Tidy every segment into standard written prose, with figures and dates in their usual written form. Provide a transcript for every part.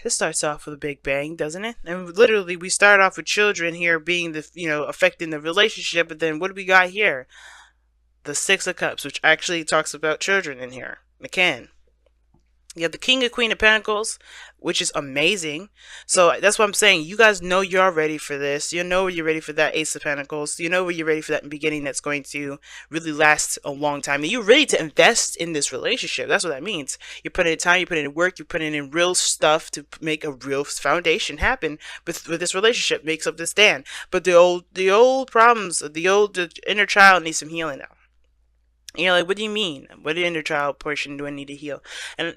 this starts off with a big bang, doesn't it? And literally, we start off with children here being the, affecting the relationship, but then what do we got here? The Six of Cups, which actually talks about children in here. McCann. You have the King and Queen of Pentacles, which is amazing. So that's what I'm saying. You guys know you're ready for this. You know you're ready for that Ace of Pentacles. You know you're ready for that beginning that's going to really last a long time. And you're ready to invest in this relationship. That's what that means. You're putting in time, you're putting in work, you're putting in real stuff to make a real foundation happen with this relationship. Makes up this stand. But the old problems, the inner child needs some healing now. And you're like, what do you mean? What inner child portion do I need to heal? And,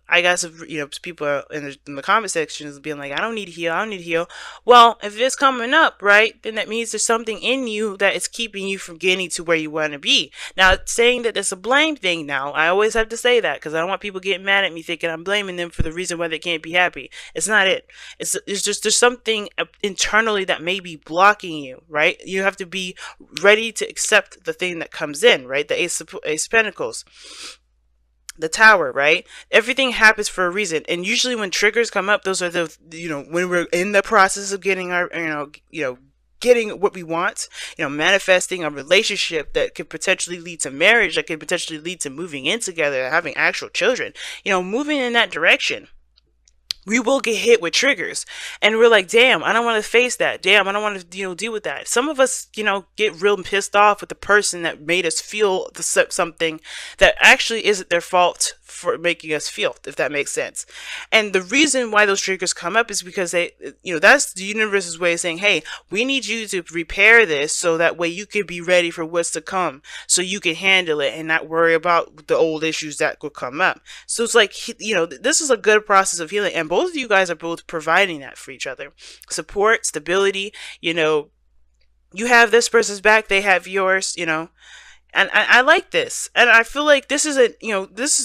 I got some, people in the comment sections being like, I don't need to heal. I don't need to heal. Well, if it's coming up, right, then that means there's something in you that is keeping you from getting to where you want to be. Now, saying that it's a blame thing now, I always have to say that because I don't want people getting mad at me thinking I'm blaming them for the reason why they can't be happy. It's not it. It's just there's something internally that may be blocking you, right? You have to be ready to accept the thing that comes in, right? The Ace of Pentacles, the Tower, right? Everything happens for a reason, and usually when triggers come up, those are the when we're in the process of getting our getting what we want, manifesting a relationship that could potentially lead to marriage, that could potentially lead to moving in together, having actual children, moving in that direction. We will get hit with triggers, and we're like, damn, I don't want to face that. Damn, I don't want to, deal with that. Some of us, get real pissed off with the person that made us feel something that actually isn't their fault for making us feel, if that makes sense. And the reason why those triggers come up is because that's the universe's way of saying, hey, we need you to repair this so that way you can be ready for what's to come, so you can handle it and not worry about the old issues that could come up. So it's like, this is a good process of healing, and both of you guys are both providing that for each other. Support, stability, you have this person's back, they have yours, and I like this, and I feel like this is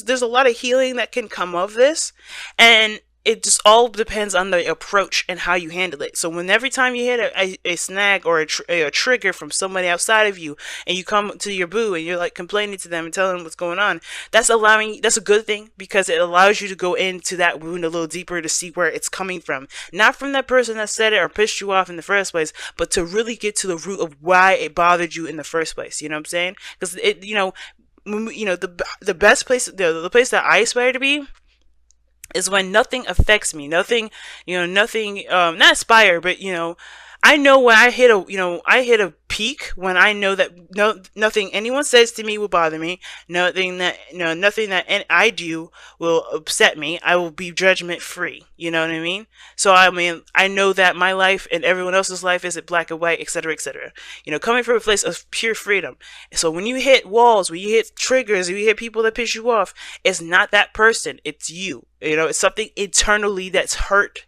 there's a lot of healing that can come of this, and it just all depends on the approach and how you handle it. So every time you hit a snag or a trigger from somebody outside of you, and you come to your boo and you're like complaining to them and telling them what's going on, that's a good thing, because it allows you to go into that wound a little deeper to see where it's coming from. Not from that person that said it or pissed you off in the first place, but to really get to the root of why it bothered you in the first place. You know what I'm saying? Because the best place, the place that I aspire to be, is when nothing affects me, nothing, not aspire, but I know when I hit a peak when I know that nothing anyone says to me will bother me, nothing that I do will upset me. I will be judgment free. You know what I mean? So I know that my life and everyone else's life isn't black and white, etc., etc. Coming from a place of pure freedom. So when you hit walls, when you hit triggers, when you hit people that piss you off, it's not that person, it's you. It's something internally that's hurting.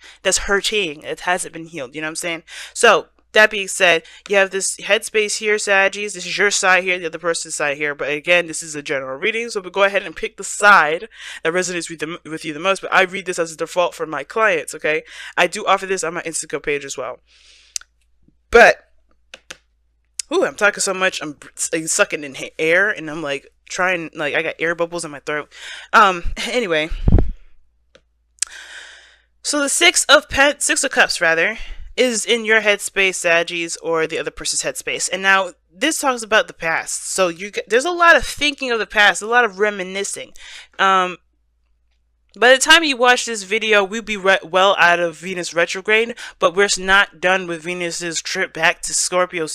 It hasn't been healed. You know what I'm saying? So, that being said, you have this headspace here, Saggies. This is your side here, the other person's side here. But again, this is a general reading, so we'll go ahead and pick the side that resonates with you the most. But I read this as a default for my clients, okay? I do offer this on my Instagram page as well. But, I'm talking so much, I'm sucking in air, and I'm like trying, I got air bubbles in my throat. Anyway. So the Six of Cups, rather, is in your headspace, Saggies, or the other person's headspace. And now, this talks about the past. So there's a lot of thinking of the past, a lot of reminiscing. By the time you watch this video, we'll be well out of Venus retrograde, but we're not done with Venus's trip back to Scorpio.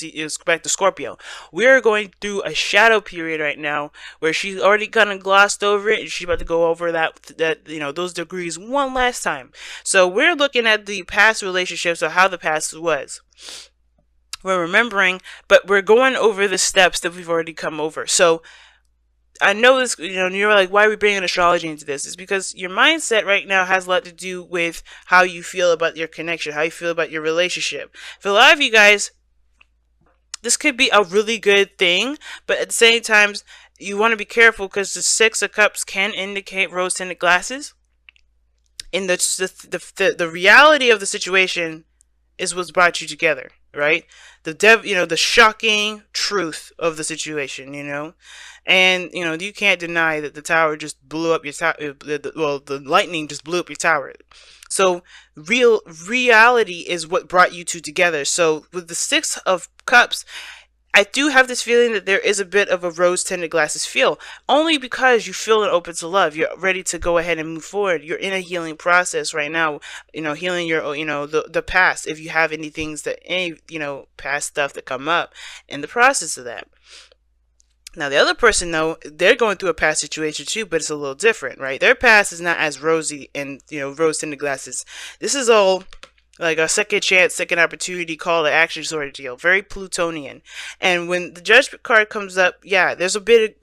We're going through a shadow period right now where she's already kind of glossed over it, and she's about to go over those degrees one last time. So we're looking at the past relationships, or how the past was. We're remembering, but we're going over the steps that we've already come over. So I know this, you're like, why are we bringing astrology into this? It's because your mindset right now has a lot to do with how you feel about your connection, how you feel about your relationship. For a lot of you guys, this could be a really good thing, but at the same time, you want to be careful, because the Six of Cups can indicate rose-tinted glasses. And the reality of the situation is what's brought you together. right? The shocking truth of the situation, and you can't deny that the tower just blew up your tower. Well, the lightning just blew up your tower. So reality is what brought you two together. So with the Six of Cups, I do have this feeling that there is a bit of a rose-tinted glasses feel, only because you feel it open to love. You're ready to go ahead and move forward. You're in a healing process right now, healing your, the past. If you have any things that, past stuff that come up in the process of that. Now, the other person, though, they're going through a past situation too, but it's a little different, right? Their past is not as rosy and, rose-tinted glasses. This is all like a second chance, second opportunity, call to action sort of deal. Very Plutonian. And when the Judgment card comes up, yeah, there's a big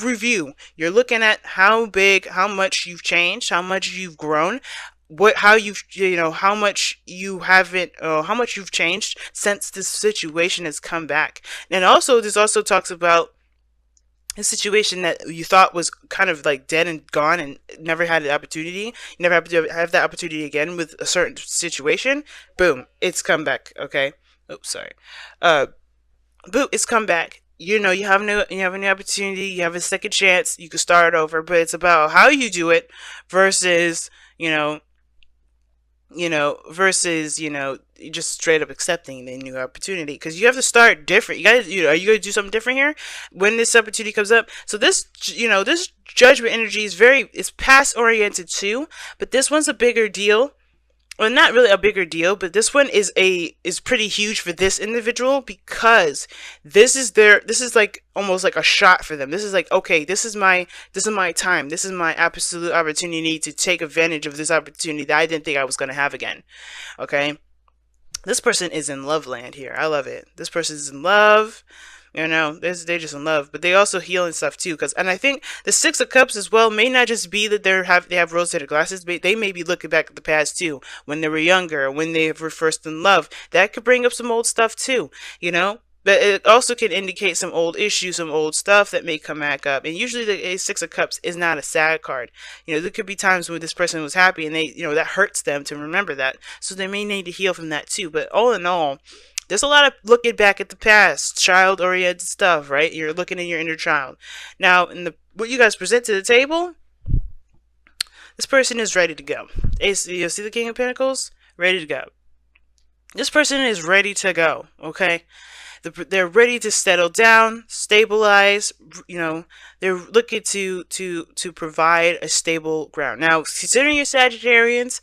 review. You're looking at how much you've changed, how much you've grown, how much you've changed since this situation has come back. And also, this also talks about a situation that you thought was kind of like dead and gone and never had the opportunity. You never have to have that opportunity again with a certain situation. Boom, it's come back. Okay. Oops, sorry. Boom, it's come back. You have a new opportunity. You have a second chance. You can start over, but it's about how you do it versus just straight up accepting the new opportunity, because you have to start different. You guys, are you going to do something different here when this opportunity comes up? So this Judgment energy is past oriented too, but this one's a bigger deal. Well, not really a bigger deal, but this one is pretty huge for this individual, because this is like almost like a shot for them. This is like, okay, this is my time. This is my absolute opportunity to take advantage of this opportunity that I didn't think I was going to have again. Okay. This person is in love land here. I love it. This person is in love. They're just in love, but they also heal and stuff too. And I think the Six of Cups as well may not just be that they have rose-tinted glasses, but they may be looking back at the past too, when they were younger, when they were first in love. That could bring up some old stuff too, But it also can indicate some old issues, some old stuff that may come back up. And usually the Six of Cups is not a sad card. There could be times when this person was happy and they, that hurts them to remember that. So they may need to heal from that too. But all in all, there's a lot of looking back at the past, child-oriented stuff, right? You're looking in your inner child. Now, what you guys present to the table, this person is ready to go. You see the King of Pentacles? Ready to go. This person is ready to go, okay? They're ready to settle down, stabilize, they're looking to provide a stable ground. Now, considering you're Sagittarians,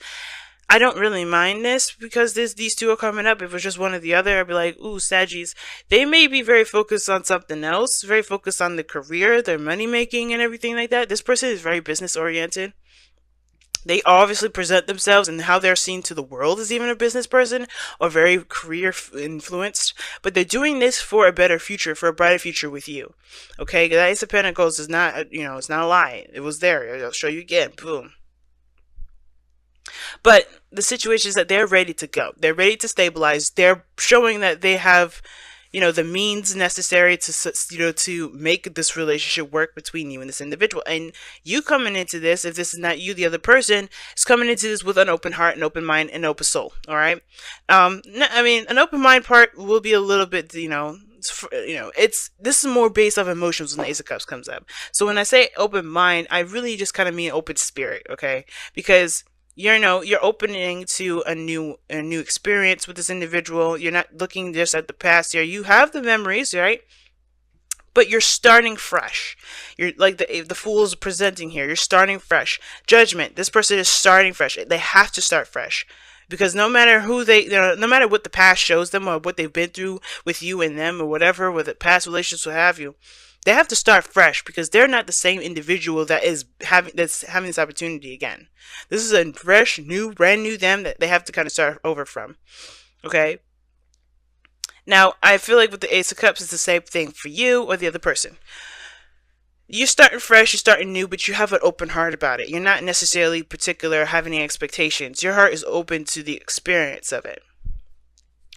I don't really mind this, because these two are coming up. If it was just one or the other, I'd be like, ooh, Saggies. They may be very focused on something else, very focused on the career, their money making and everything like that. This person is very business oriented. They obviously present themselves and how they're seen to the world as even a business person, or very career influenced. But they're doing this for a better future, for a brighter future with you. Okay, the Ace of Pentacles is not, it's not a lie. It was there. I'll show you again. Boom. But the situation is that they're ready to go. They're ready to stabilize. They're showing that they have, the means necessary to, to make this relationship work between you and this individual. And you coming into this, if this is not you, the other person is coming into this with an open heart, an open mind, and an open soul. All right. An open mind part will be a little bit, this is more based off emotions when the Ace of Cups comes up. So when I say open mind, I really just kind of mean open spirit. Okay. Because you're opening to a new experience with this individual. You're not looking just at the past here. You have the memories, right? But you're starting fresh. You're like the Fool is presenting here. You're starting fresh. Judgment. This person is starting fresh. They have to start fresh, because no matter who no matter what the past shows them, or what they've been through with you and them, or whatever, with the past relationships, what have you, they have to start fresh, because they're not the same individual that's having this opportunity again. This is a fresh, brand new them that they have to kind of start over from. Okay. Now, I feel like with the Ace of Cups, it's the same thing for you or the other person. You're starting fresh, you're starting new, but you have an open heart about it. You're not necessarily particular, having any expectations. Your heart is open to the experience of it.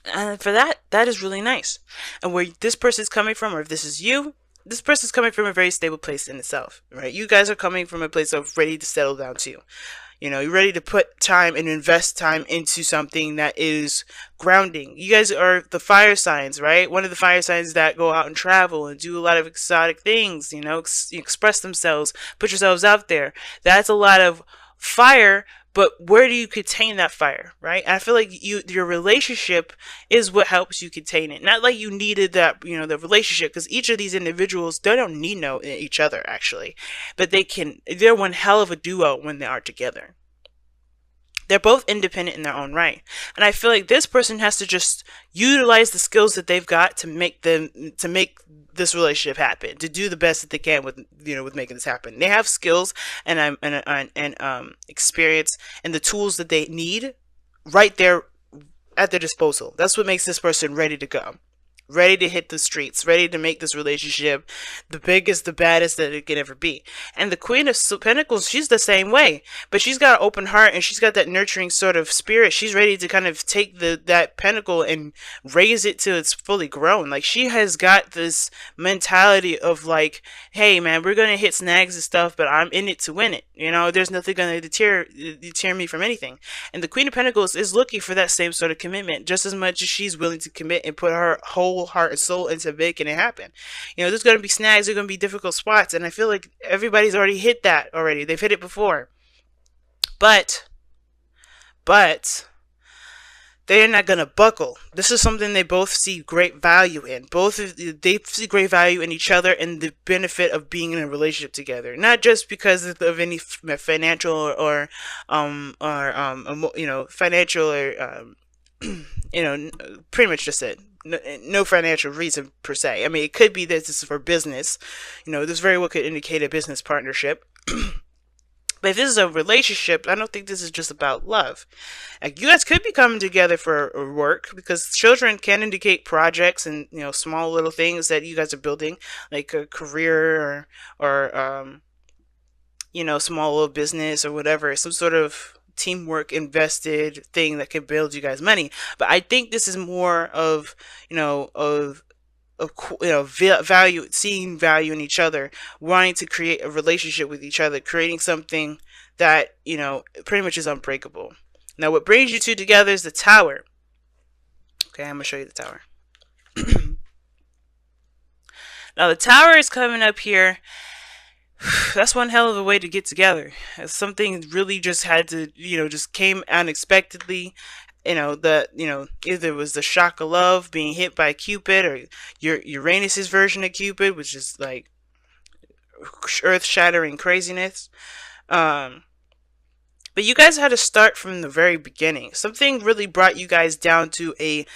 And for that is really nice. And where this person's coming from, or if this is you, this person's coming from a very stable place in itself, right? You guys are coming from a place of ready to settle down too. You're ready to put time and invest time into something that is grounding. You guys are the fire signs, right? One of the fire signs that go out and travel and do a lot of exotic things, express themselves, put yourselves out there. That's a lot of fire, but where do you contain that fire, right? And I feel like your relationship is what helps you contain it. Not like you needed that, the relationship, because each of these individuals, they don't need each other actually, but they're one hell of a duo when they are together. They're both independent in their own right. And I feel like this person has to just utilize the skills that they've got to make this relationship happen, to do the best that they can with making this happen. They have skills and experience and the tools that they need right there at their disposal. That's what makes this person ready to go. Ready to hit the streets, ready to make this relationship the biggest, the baddest that it could ever be. And the Queen of Pentacles, she's the same way, but she's got an open heart and she's got that nurturing sort of spirit. She's ready to kind of take that pentacle and raise it till it's fully grown. Like, she has got this mentality of like, hey man, we're gonna hit snags and stuff, but I'm in it to win it. There's nothing gonna deter me from anything. And the Queen of Pentacles is looking for that same sort of commitment, just as much as she's willing to commit and put her whole heart and soul into making it happen. There's going to be snags, there's going to be difficult spots, and I feel like everybody's already hit that already. They've hit it before. But they're not going to buckle. This is something they both see great value in. They see great value in each other and the benefit of being in a relationship together. Not just because of any financial or financial or pretty much just it. No financial reason per se. I mean, it could be that this is for business. This very well could indicate a business partnership. But if this is a relationship, I don't think this is just about love. Like, you guys could be coming together for work, because children can indicate projects and small little things that you guys are building, like a career or small little business or whatever, some sort of teamwork invested thing that can build you guys money. But I think this is more of value, seeing value in each other, wanting to create a relationship with each other, creating something that pretty much is unbreakable. Now, what brings you two together is the Tower. Okay, I'm gonna show you the Tower. Now, the Tower is coming up here. That's one hell of a way to get together. Something really just had to, just came unexpectedly. Either it was the shock of love, being hit by Cupid, or your Uranus's version of Cupid, which is like earth-shattering craziness. But you guys had to start from the very beginning. Something really brought you guys down to a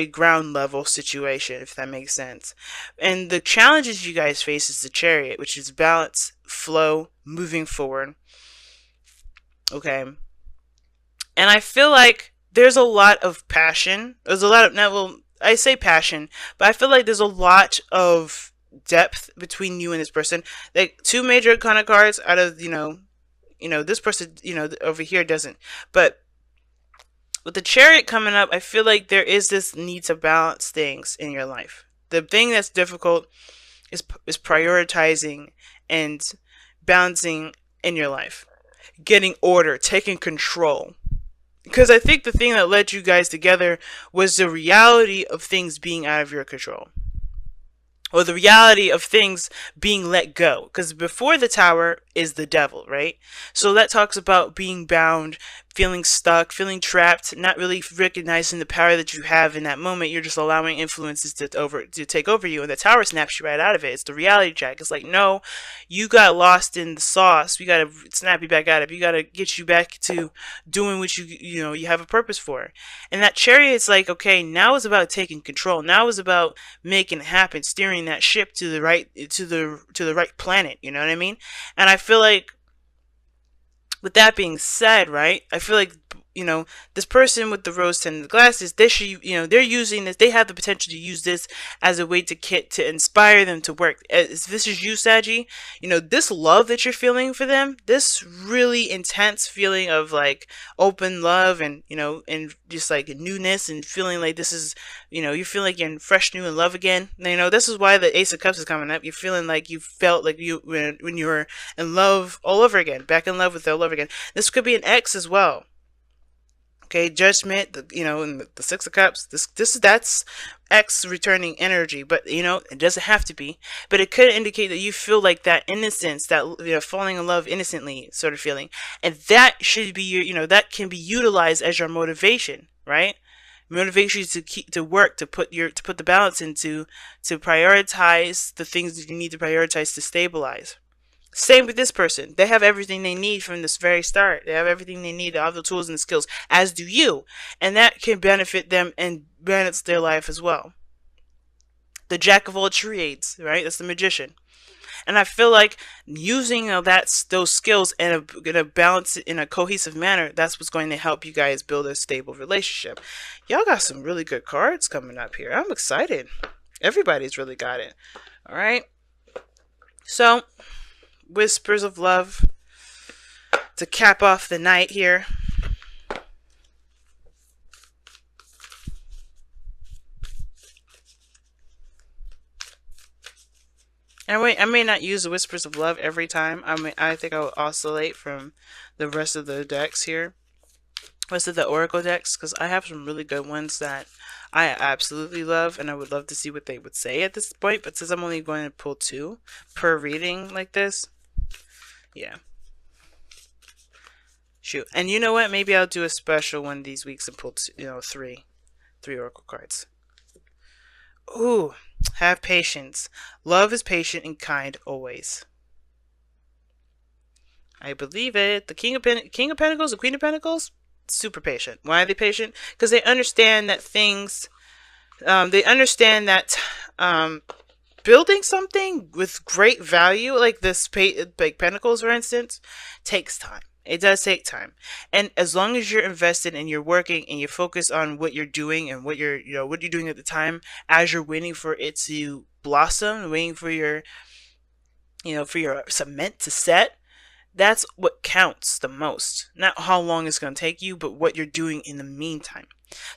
ground level situation, if that makes sense. And the challenges you guys face is the Chariot, which is balance, flow, moving forward. Okay. And I feel like there's a lot of passion. There's a lot of, I say passion, but I feel like there's a lot of depth between you and this person. Like, two major kind of cards out of, this person, over here doesn't. But with the Chariot coming up, I feel like there is this need to balance things in your life. The thing that's difficult is prioritizing and balancing in your life. Getting order, taking control. Because I think the thing that led you guys together was the reality of things being out of your control. Or the reality of things being let go. Because before the Tower is the devil, right? So that talks about being bound, feeling stuck, feeling trapped, not really recognizing the power that you have in that moment. You're just allowing influences to take over you, and the Tower snaps you right out of it. It's the reality check. It's like, no, you got lost in the sauce. We gotta snap you back out of it. You gotta get you back to doing what you have a purpose for. And that Chariot's like, okay, now it's about taking control. Now it's about making it happen, steering that ship to the right planet. You know what I mean? And I feel like, with that being said, right, I feel like you know, this person with the rose tinted glasses, they should, you know, they're using this, they have the potential to use this as a way to inspire them to work. As this is you, Saggy, you know, this love that you're feeling for them, this really intense feeling of like open love and, you know, and just like newness and feeling like this is, you know, you feel like you're fresh, new in love again. You know, this is why the Ace of Cups is coming up. You're feeling like you felt like you, when you were in love all over again, back in love with all over again. This could be an ex as well. Okay, judgment, you know, and the Six of Cups. That's X returning energy, but you know it doesn't have to be. But it could indicate that you feel like that innocence, that, you know, falling in love innocently sort of feeling, and that should be your, you know, that can be utilized as your motivation, right? Motivation to keep to work to put the balance into to prioritize the things that you need to prioritize to stabilize. Same with this person. They have everything they need from this very start. They have everything they need, all the tools and the skills, as do you. And that can benefit them and benefits their life as well. The jack of all trades, right? That's the magician. And I feel like using those skills in a balance, in a cohesive manner, that's what's going to help you guys build a stable relationship. Y'all got some really good cards coming up here. I'm excited. Everybody's really got it. All right. So, whispers of love to cap off the night here. And I may not use the whispers of love every time. I think I'll oscillate from the rest of the decks here, rest of the oracle decks, because I have some really good ones that I absolutely love, and I would love to see what they would say at this point. But since I'm only going to pull 2 per reading like this, yeah. Shoot. And you know what? Maybe I'll do a special one these weeks and pull, you know, three oracle cards. Ooh, have patience. Love is patient and kind always. I believe it. The King of Pentacles, the Queen of Pentacles, super patient. Why are they patient? Because they understand that things, they understand that building something with great value, like this, like Pentacles, for instance, takes time. It does take time. And as long as you're invested and you're working and you're focused on what you're doing and what you're, you know, what you're doing at the time, as you're waiting for it to blossom, waiting for your, you know, for your cement to set, that's what counts the most. Not how long it's going to take you, but what you're doing in the meantime.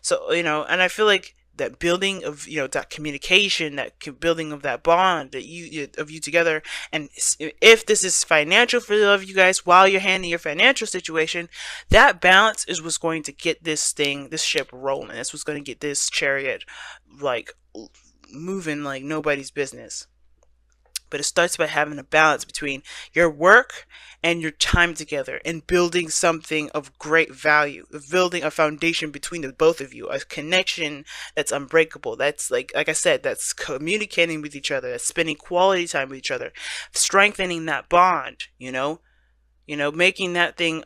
So, you know, and I feel like that building of, you know, that communication, that building of that bond that you together, and if this is financial for the love of you guys while you're handling your financial situation, that balance is what's going to get this ship rolling. That's what's going to get this chariot like moving like nobody's business. But it starts by having a balance between your work and your time together and building something of great value, building a foundation between the both of you, a connection that's unbreakable. That's like I said, that's communicating with each other, that's spending quality time with each other, strengthening that bond, you know, making that thing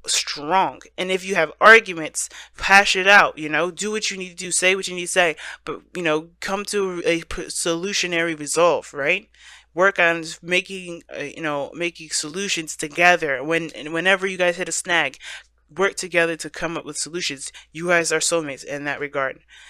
strong. And if you have arguments, hash it out, you know, do what you need to do, say what you need to say, but, you know, come to a solutionary resolve, right? Work on making, you know, making solutions together. Whenever you guys hit a snag, work together to come up with solutions. You guys are soulmates in that regard.